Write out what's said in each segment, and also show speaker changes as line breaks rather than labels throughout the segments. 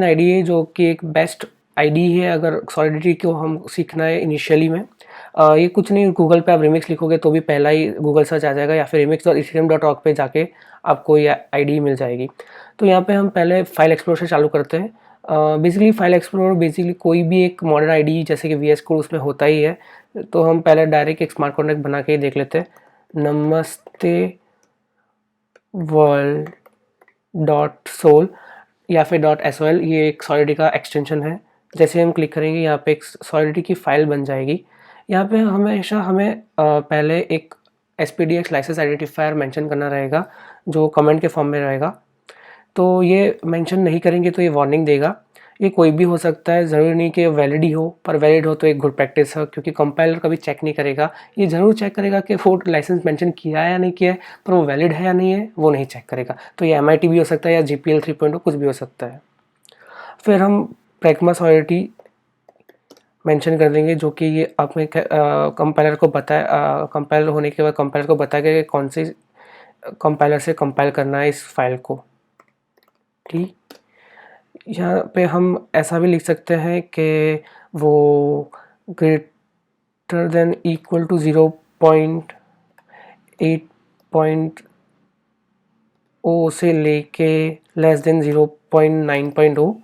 ID है जो कि एक बेस्ट आईडी है अगर सॉलिडिटी को हम सीखना है इनिशियली में। ये कुछ नहीं, गूगल पे आप रिमिक्स लिखोगे तो भी पहला ही गूगल सर्च आ जाएगा, या फिर remix.ethereum.org पे जाके आपको ये आईडी मिल जाएगी। तो यहाँ पे हम पहले फाइल एक्सप्लोर से चालू करते हैं। बेसिकली फाइल एक्सप्लोर बेसिकली कोई भी एक मॉडर्न आईडी जैसे कि VS कोड उसमें होता ही है। तो हम पहले डायरेक्ट एक स्मार्ट कॉन्ट्रैक्ट बना के ही देख लेते हैं। नमस्ते वर्ल्ड डॉट सोल या फिर डॉट SOL, ये एक सॉलिडिटी का एक्सटेंशन है। जैसे हम क्लिक करेंगे यहाँ पे एक सॉलिडिटी की फाइल बन जाएगी। यहाँ पे हमेशा हमें पहले एक SPDX लाइसेंस आइडेंटिफायर मेंशन करना रहेगा जो कमेंट के फॉर्म में रहेगा। तो ये मेंशन नहीं करेंगे तो ये वार्निंग देगा। ये कोई भी हो सकता है, ज़रूरी नहीं कि वैलिड ही हो, पर वैलिड हो तो एक गुड प्रैक्टिस है, क्योंकि कंपाइलर कभी चेक नहीं करेगा। ये ज़रूर चेक करेगा कि वो लाइसेंस मेंशन किया है या नहीं किया है, पर वो वैलिड है या नहीं है वो नहीं चेक करेगा। तो ये MIT भी हो सकता है या GPL 3.0 कुछ भी हो सकता है। फिर हम प्रैग्मा सॉलिडिटी मेंशन कर देंगे जो कि ये आपने कंपाइलर को बताया, कंपाइलर होने के बाद कंपाइलर को बताया कि कौन से कंपाइलर से कंपाइल करना है इस फाइल को। ठीक, यहाँ पे हम ऐसा भी लिख सकते हैं कि वो ग्रेटर देन इक्वल टू 0.8.0 से लेके लेस देन 0.9.0,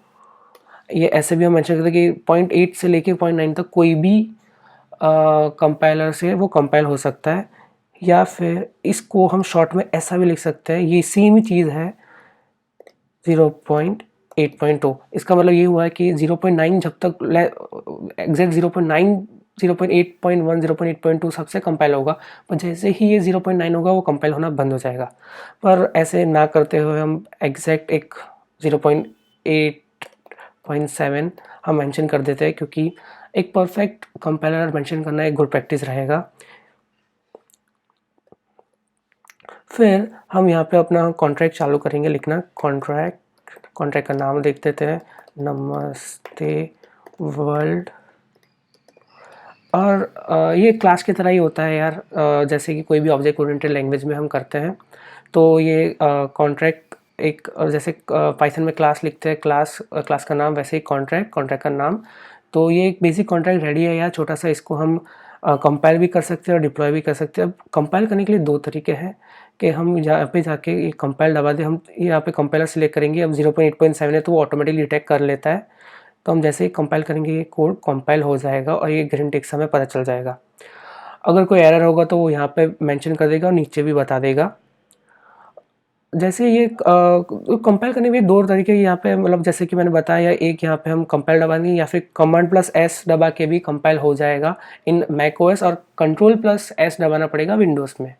ये ऐसे भी हम मेंशन करते हैं कि 0.8 से लेके 0.9 तक कोई भी कंपाइलर से वो कंपाइल हो सकता है। या फिर इसको हम शॉर्ट में ऐसा भी लिख सकते हैं, ये सेम ही चीज़ है 0.8.0। इसका मतलब ये हुआ है कि 0.9 जब तक एग्जैक्ट 0.9, 0.8.1, 0.8.2 सबसे कंपाइल होगा, पर जैसे ही ये 0.9 होगा वो कंपाइल होना बंद हो जाएगा। पर ऐसे ना करते हुए हम एग्जैक्ट एक 0.8.7 हम मेंशन कर देते हैं, क्योंकि एक परफेक्ट कंपाइलर मेंशन करना एक गुड प्रैक्टिस रहेगा। फिर हम यहाँ पे अपना कॉन्ट्रैक्ट चालू करेंगे लिखना। कॉन्ट्रैक्ट का नाम देख देते हैं, नमस्ते वर्ल्ड। और ये क्लास की तरह ही होता है यार, जैसे कि कोई भी ऑब्जेक्ट ओरिएंटेड लैंग्वेज में हम करते हैं। तो ये कॉन्ट्रैक्ट एक जैसे पाइथन में क्लास लिखते हैं, क्लास का नाम, वैसे ही कॉन्ट्रैक्ट का नाम। तो ये एक बेसिक कॉन्ट्रैक्ट रेडी है यार, छोटा सा। इसको हम कंपाइल भी कर सकते हैं और डिप्लॉय भी कर सकते हैं। अब कंपाइल करने के लिए दो तरीके हैं कि हम यहाँ पे जाके ये कंपाइल दबा दें। हम यहाँ पे कंपाइलर सेलेक्ट करेंगे, अब 0.8.7 है तो वो ऑटोमेटिकली डिटेक्ट कर लेता है। तो हम जैसे ही कंपाइल करेंगे ये कोड कंपाइल हो जाएगा और ये ग्रीन टिक से हमें पता चल जाएगा। अगर कोई एरर होगा तो वो यहाँ पे मेंशन कर देगा और नीचे भी बता देगा। जैसे ये कंपाइल करने में दो तरीके यहाँ पे, मतलब जैसे कि मैंने बताया, एक यहाँ पे हम कंपाइल दबा देंगे या फिर Command+S दबा के भी कंपाइल हो जाएगा इन macOS, और Control+S दबाना पड़ेगा विंडोज़ में।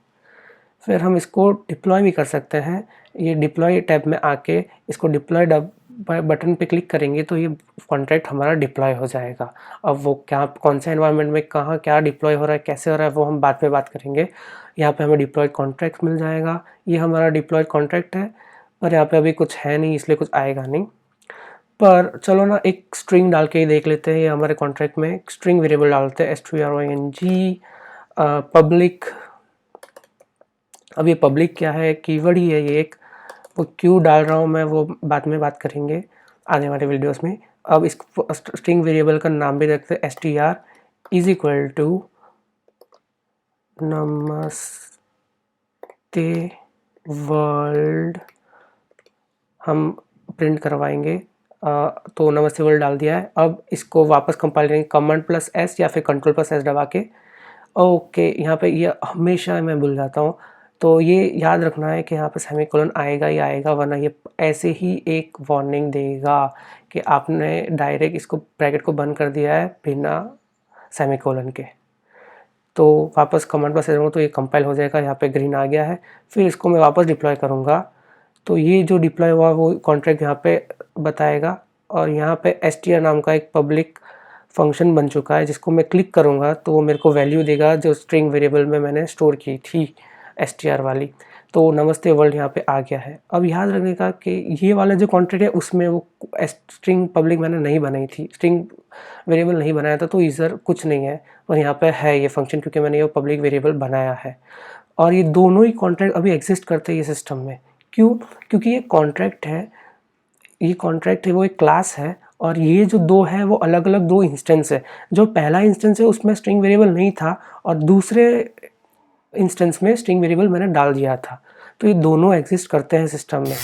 फिर हम इसको डिप्लॉय भी कर सकते हैं। ये डिप्लॉय टैब में आके इसको डिप्लॉय बटन पे क्लिक करेंगे तो ये कॉन्ट्रैक्ट हमारा डिप्लॉय हो जाएगा। अब वो क्या, कौन से एनवायरनमेंट में कहाँ क्या डिप्लॉय हो रहा है, कैसे हो रहा है, वो हम बाद में बात करेंगे। यहाँ पे हमें डिप्लॉय कॉन्ट्रैक्ट मिल जाएगा। ये हमारा डिप्लॉय कॉन्ट्रैक्ट है, पर यहाँ पे अभी कुछ है नहीं इसलिए कुछ आएगा नहीं। पर चलो ना एक स्ट्रिंग डाल के ही देख लेते हैं। ये हमारे कॉन्ट्रैक्ट में स्ट्रिंग वेरिएबल डालते हैं, string पब्लिक। अब ये पब्लिक क्या है, कीवर्ड ही है ये एक। वो क्यों डाल रहा हूँ मैं वो बाद में बात करेंगे आने वाले वीडियोस में। अब इस स्ट्रिंग वेरिएबल का नाम भी रखते हैं str इज इक्वल टू नमस्ते वर्ल्ड। हम प्रिंट करवाएंगे, तो नमस्ते वर्ल्ड डाल दिया है। अब इसको वापस कंपाइल करेंगे Command+S या फिर Control+S दबा के। ओके, यहाँ पे ये हमेशा मैं भूल जाता हूँ, तो ये याद रखना है कि यहाँ पे सेमीकोलन आएगा ही आएगा, वरना ये ऐसे ही एक वार्निंग देगा कि आपने डायरेक्ट इसको ब्रैकेट को बंद कर दिया है बिना सेमीकोलन के। तो वापस Command+S करूँगा तो ये कंपाइल हो जाएगा, यहाँ पे ग्रीन आ गया है। फिर इसको मैं वापस डिप्लॉय करूँगा तो ये जो डिप्लॉय हुआ वो कॉन्ट्रैक्ट यहाँ पे बताएगा, और यहाँ पे str नाम का एक पब्लिक फंक्शन बन चुका है जिसको मैं क्लिक करूँगा तो वो मेरे को वैल्यू देगा जो स्ट्रिंग वेरिएबल में मैंने स्टोर की थी str वाली। तो नमस्ते वर्ल्ड यहाँ पे आ गया है। अब याद रखने का कि ये वाला जो कॉन्ट्रैक्ट है उसमें वो स्ट्रिंग पब्लिक मैंने नहीं बनाई थी, स्ट्रिंग वेरिएबल नहीं बनाया था, तो इधर कुछ नहीं है। और यहाँ पे है ये फंक्शन क्योंकि मैंने ये पब्लिक वेरिएबल बनाया है। और ये दोनों ही कॉन्ट्रैक्ट अभी एग्जिस्ट करते हैं ये सिस्टम में। क्यों? क्योंकि ये कॉन्ट्रैक्ट है, ये कॉन्ट्रैक्ट है वो एक क्लास है, और ये जो दो है वो अलग अलग दो इंस्टेंस है। जो पहला इंस्टेंस है उसमें स्ट्रिंग वेरिएबल नहीं था, और दूसरे इंस्टेंस में स्ट्रिंग वेरिएबल मैंने डाल दिया था। तो ये दोनों एग्जिस्ट करते हैं सिस्टम में।